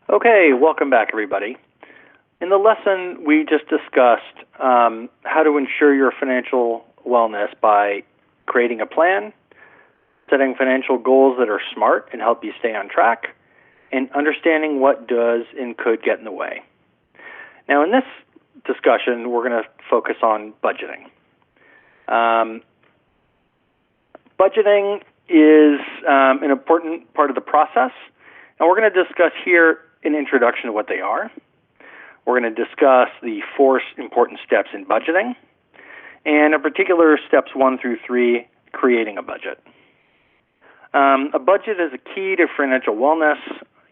Okay, welcome back, everybody. In the lesson, we just discussed how to ensure your financial wellness by creating a plan, setting financial goals that are smart and help you stay on track, and understanding what does and could get in the way. Now, in this discussion, we're going to focus on budgeting. Budgeting is an important part of the process, and we're going to discuss here an introduction to what they are. We're going to discuss the 4 important steps in budgeting, and in particular, steps 1 through 3, creating a budget. A budget is a key to financial wellness.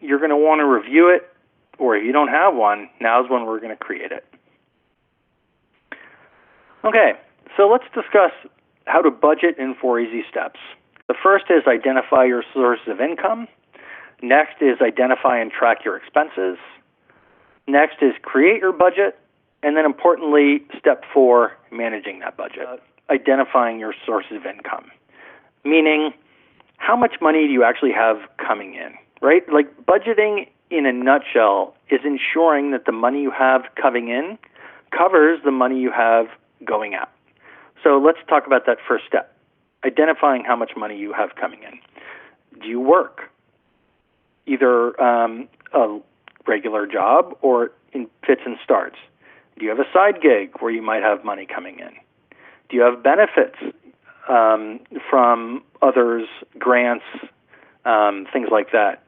You're going to want to review it, or if you don't have one, now's when we're going to create it. Okay, so let's discuss how to budget in 4 easy steps. The first is identify your sources of income. Next is identify and track your expenses. Next is create your budget. And then importantly, step 4, managing that budget. Identifying your sources of income, meaning how much money do you actually have coming in, right? Like budgeting in a nutshell is ensuring that the money you have coming in covers the money you have going out. So let's talk about that first step, identifying how much money you have coming in. Do you work? Either a regular job or in fits and starts? Do you have a side gig where you might have money coming in? Do you have benefits from others, grants, things like that?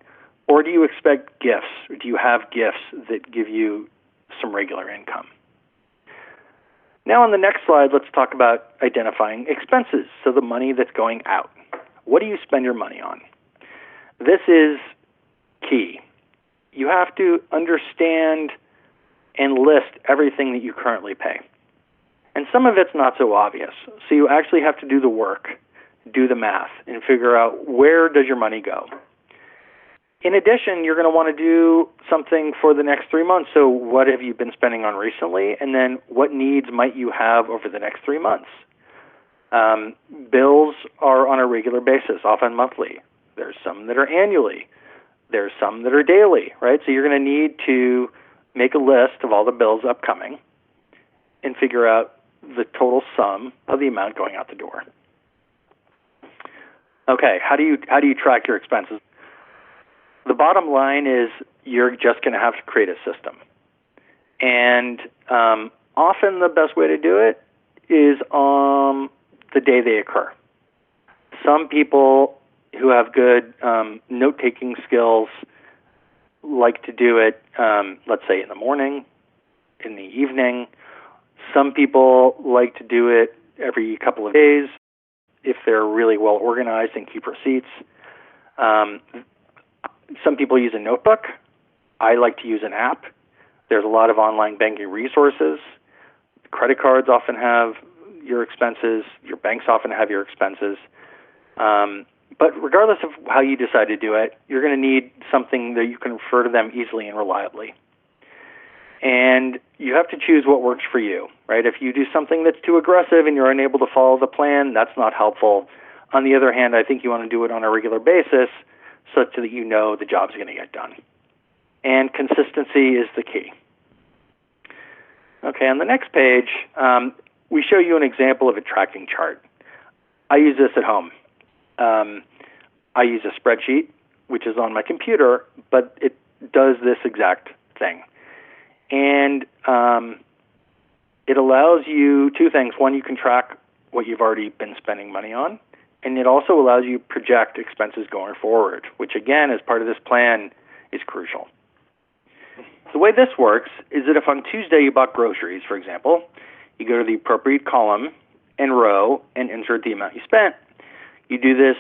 Or do you expect gifts? Or do you have gifts that give you some regular income? Now on the next slide, let's talk about identifying expenses, so the money that's going out. What do you spend your money on? This is key. You have to understand and list everything that you currently pay. And some of it's not so obvious. So you actually have to do the work, do the math, and figure out where does your money go. In addition, you're going to want to do something for the next 3 months. So what have you been spending on recently? And then what needs might you have over the next 3 months? Bills are on a regular basis, often monthly. There's some that are annually. There's some that are daily, right? So you're going to need to make a list of all the bills upcoming and figure out the total sum of the amount going out the door. Okay, how do you track your expenses? The bottom line is you're just going to have to create a system. And often the best way to do it is on the day they occur. Some people who have good note-taking skills like to do it, let's say in the morning, in the evening. Some people like to do it every couple of days if they're really well organized and keep receipts. Some people use a notebook. I like to use an app. There's a lot of online banking resources. Credit cards often have your expenses. Your banks often have your expenses. But regardless of how you decide to do it, you're going to need something that you can refer to them easily and reliably. And you have to choose what works for you, right? If you do something that's too aggressive and you're unable to follow the plan, that's not helpful. On the other hand, I think you want to do it on a regular basis such that you know the job's going to get done. And consistency is the key. Okay, on the next page, we show you an example of a tracking chart. I use this at home. I use a spreadsheet, which is on my computer, but it does this exact thing. And it allows you 2 things. One, you can track what you've already been spending money on, and it also allows you to project expenses going forward, which again, as part of this plan, is crucial. The way this works is that if on Tuesday you bought groceries, for example, you go to the appropriate column and row and insert the amount you spent. You do this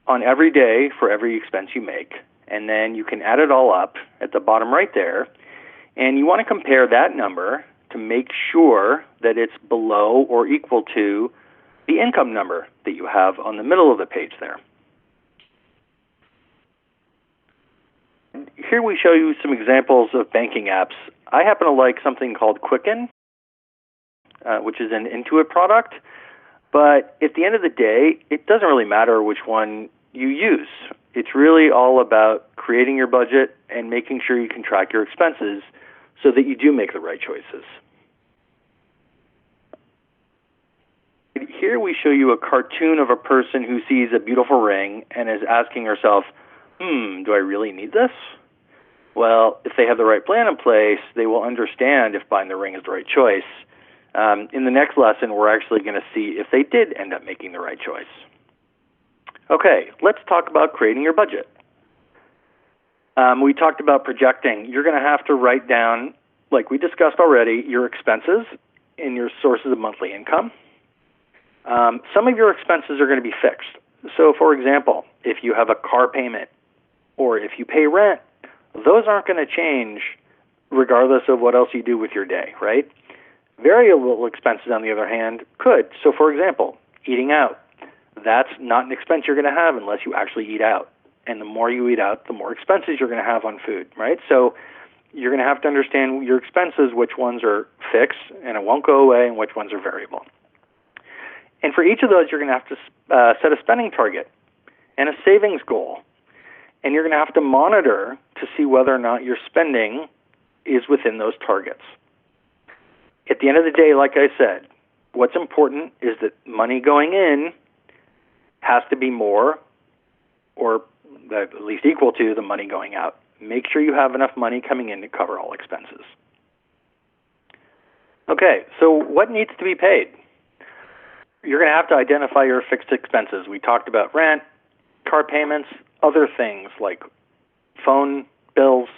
on every day for every expense you make, and then you can add it all up at the bottom right there, and you want to compare that number to make sure that it's below or equal to the income number that you have on the middle of the page there. Here we show you some examples of banking apps. I happen to like something called Quicken, which is an Intuit product. But at the end of the day, it doesn't really matter which one you use. It's really all about creating your budget and making sure you can track your expenses so that you do make the right choices. Here we show you a cartoon of a person who sees a beautiful ring and is asking herself, do I really need this? Well, if they have the right plan in place, they will understand if buying the ring is the right choice. In the next lesson, we're actually going to see if they did end up making the right choice. Okay, let's talk about creating your budget. We talked about projecting. You're going to have to write down, like we discussed already, your expenses and your sources of monthly income. Some of your expenses are going to be fixed. So, for example, if you have a car payment or if you pay rent, those aren't going to change regardless of what else you do with your day, right? Variable expenses, on the other hand, could. So, for example, eating out. That's not an expense you're going to have unless you actually eat out. And the more you eat out, the more expenses you're going to have on food, right? So you're going to have to understand your expenses, which ones are fixed and it won't go away, and which ones are variable. And for each of those, you're going to have to set a spending target and a savings goal. And you're going to have to monitor to see whether or not your spending is within those targets. At the end of the day, like I said, what's important is that money going in has to be more or at least equal to the money going out. Make sure you have enough money coming in to cover all expenses. Okay, so what needs to be paid? You're going to have to identify your fixed expenses. We talked about rent, car payments, other things like phone bills,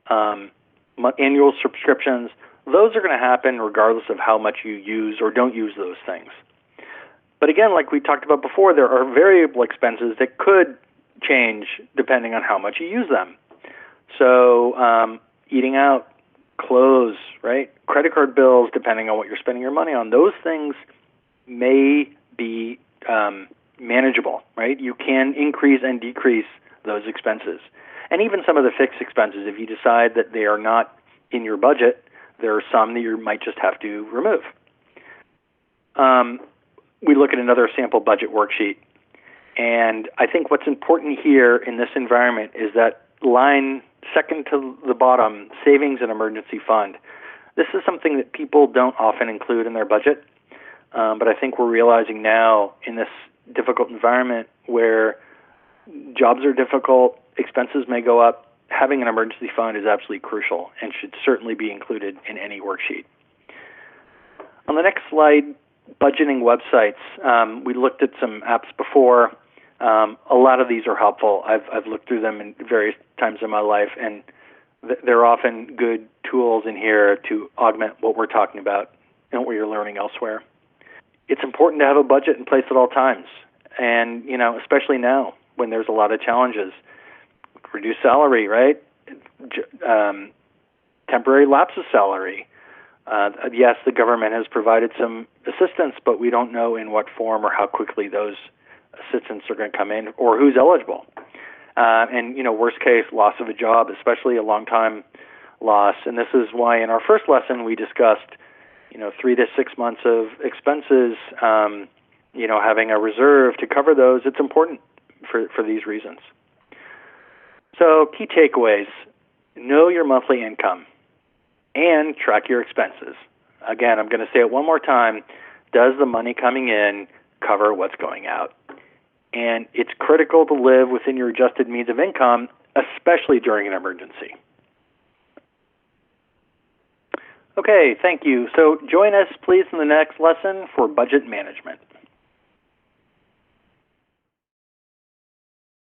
annual subscriptions. Those are going to happen regardless of how much you use or don't use those things. But again, like we talked about before, there are variable expenses that could change depending on how much you use them. So eating out, clothes, right? Credit card bills, depending on what you're spending your money on, those things may be manageable, right? You can increase and decrease those expenses. And even some of the fixed expenses, if you decide that they are not in your budget, there are some that you might just have to remove. We look at another sample budget worksheet. And I think what's important here in this environment is that line second to the bottom, savings and emergency fund. This is something that people don't often include in their budget. But I think we're realizing now in this difficult environment where jobs are difficult, expenses may go up, having an emergency fund is absolutely crucial and should certainly be included in any worksheet. On the next slide, budgeting websites. We looked at some apps before. A lot of these are helpful. I've looked through them in various times in my life, and they're often good tools in here to augment what we're talking about and what you're learning elsewhere. It's important to have a budget in place at all times, and especially now when there's a lot of challenges. Reduced salary, right? Temporary lapse of salary. Yes, the government has provided some assistance, but we don't know in what form or how quickly those assistance are going to come in or who's eligible. And worst case, loss of a job, especially a long-time loss. And this is why in our first lesson we discussed 3 to 6 months of expenses, having a reserve to cover those. It's important for these reasons. So key takeaways: know your monthly income and track your expenses. Again, I'm going to say it one more time. Does the money coming in cover what's going out? And it's critical to live within your adjusted means of income, especially during an emergency. Okay, thank you. So join us, please, in the next lesson for budget management.